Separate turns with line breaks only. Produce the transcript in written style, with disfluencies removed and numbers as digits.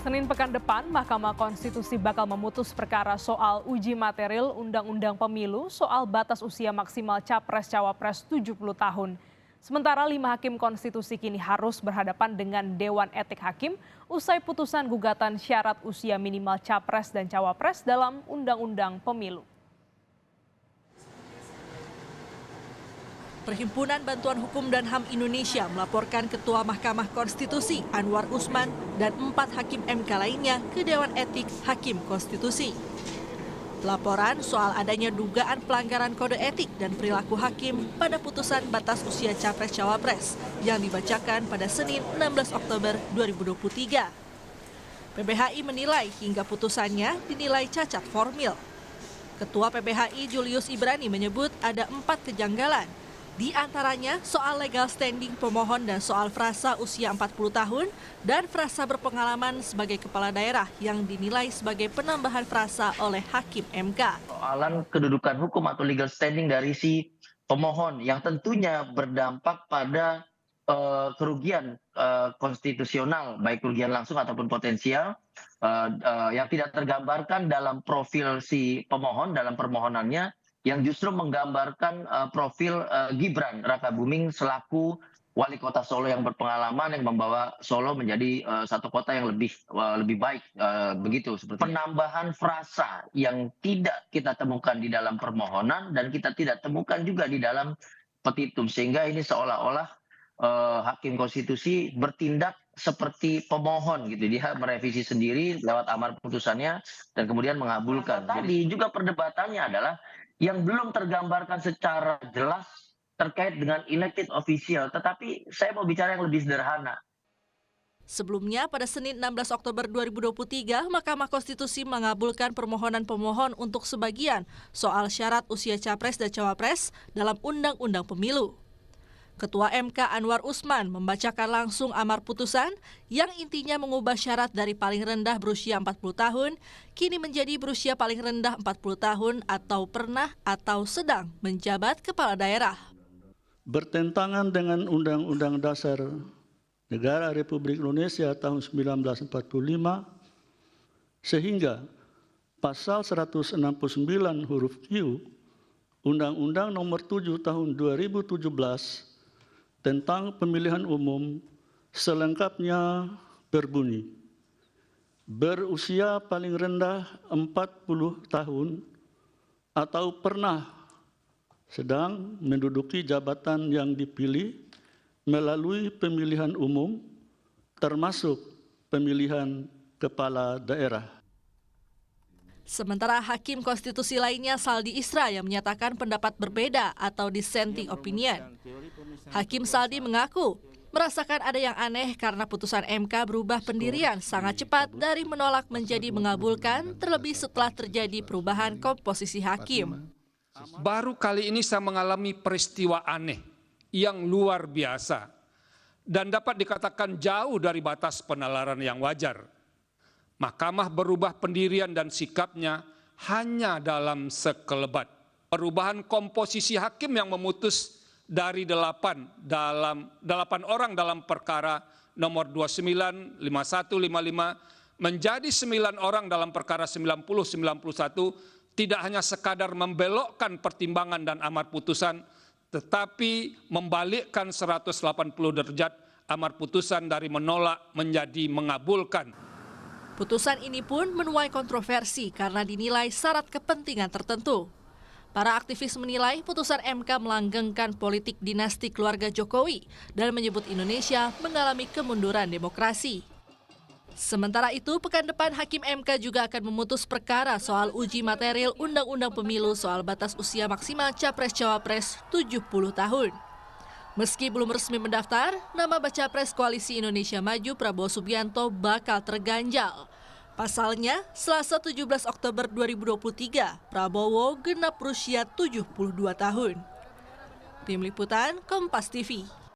Senin pekan depan, Mahkamah Konstitusi bakal memutus perkara soal uji material Undang-Undang Pemilu soal batas usia maksimal Capres-Cawapres 70 tahun. Sementara 5 hakim konstitusi kini harus berhadapan dengan Dewan Etik Hakim usai putusan gugatan syarat usia minimal Capres dan Cawapres dalam Undang-Undang Pemilu.
Perhimpunan Bantuan Hukum dan HAM Indonesia melaporkan Ketua Mahkamah Konstitusi Anwar Usman dan 4 hakim MK lainnya ke Dewan Etik Hakim Konstitusi. Laporan soal adanya dugaan pelanggaran kode etik dan perilaku hakim pada putusan batas usia Capres-Cawapres yang dibacakan pada Senin 16 Oktober 2023. PBHI menilai hingga putusannya dinilai cacat formil. Ketua PBHI Julius Ibrani menyebut ada 4 kejanggalan. Di antaranya soal legal standing pemohon dan soal frasa usia 40 tahun dan frasa berpengalaman sebagai kepala daerah yang dinilai sebagai penambahan frasa oleh Hakim MK.
Soalan kedudukan hukum atau legal standing dari si pemohon yang tentunya berdampak pada kerugian konstitusional, baik kerugian langsung ataupun potensial yang tidak tergambarkan dalam profil si pemohon dalam permohonannya, yang justru menggambarkan profil Gibran Rakabuming selaku wali kota Solo yang berpengalaman, yang membawa Solo menjadi satu kota yang lebih baik, begitu. Seperti penambahan frasa yang tidak kita temukan di dalam permohonan dan kita tidak temukan juga di dalam petitum, sehingga ini seolah-olah Hakim Konstitusi bertindak seperti pemohon gitu, dia merevisi sendiri lewat amar putusannya dan kemudian mengabulkan. Tadi juga perdebatannya adalah yang belum tergambarkan secara jelas terkait dengan elected official, tetapi saya mau bicara yang lebih sederhana.
Sebelumnya, pada Senin 16 Oktober 2023, Mahkamah Konstitusi mengabulkan permohonan pemohon untuk sebagian soal syarat usia Capres dan Cawapres dalam Undang-Undang Pemilu. Ketua MK Anwar Usman membacakan langsung amar putusan yang intinya mengubah syarat dari paling rendah berusia 40 tahun kini menjadi berusia paling rendah 40 tahun atau pernah atau sedang menjabat kepala daerah.
Bertentangan dengan Undang-Undang Dasar Negara Republik Indonesia tahun 1945 sehingga pasal 169 huruf Q Undang-Undang Nomor 7 tahun 2017 tentang pemilihan umum selengkapnya berbunyi, berusia paling rendah 40 tahun atau pernah sedang menduduki jabatan yang dipilih melalui pemilihan umum termasuk pemilihan kepala daerah.
Sementara Hakim Konstitusi lainnya Saldi Isra yang menyatakan pendapat berbeda atau dissenting opinion. Hakim Saldi mengaku merasakan ada yang aneh karena putusan MK berubah pendirian sangat cepat dari menolak menjadi mengabulkan, terlebih setelah terjadi perubahan komposisi hakim.
Baru kali ini saya mengalami peristiwa aneh yang luar biasa dan dapat dikatakan jauh dari batas penalaran yang wajar. Mahkamah berubah pendirian dan sikapnya hanya dalam sekelebat. Perubahan komposisi hakim yang memutus dari 8 orang dalam perkara nomor 29, 51, 55 menjadi 9 orang dalam perkara 90, 91 tidak hanya sekadar membelokkan pertimbangan dan amar putusan, tetapi membalikkan 180 derajat amar putusan dari menolak menjadi mengabulkan.
Putusan ini pun menuai kontroversi karena dinilai syarat kepentingan tertentu. Para aktivis menilai putusan MK melanggengkan politik dinasti keluarga Jokowi dan menyebut Indonesia mengalami kemunduran demokrasi. Sementara itu, pekan depan Hakim MK juga akan memutus perkara soal uji material Undang-Undang Pemilu soal batas usia maksimal Capres-Cawapres 70 tahun. Meski belum resmi mendaftar, nama baca pres Koalisi Indonesia Maju Prabowo Subianto bakal terganjal. Pasalnya, Selasa 17 Oktober 2023, Prabowo genap berusia 72 tahun. Tim Liputan Kompas TV.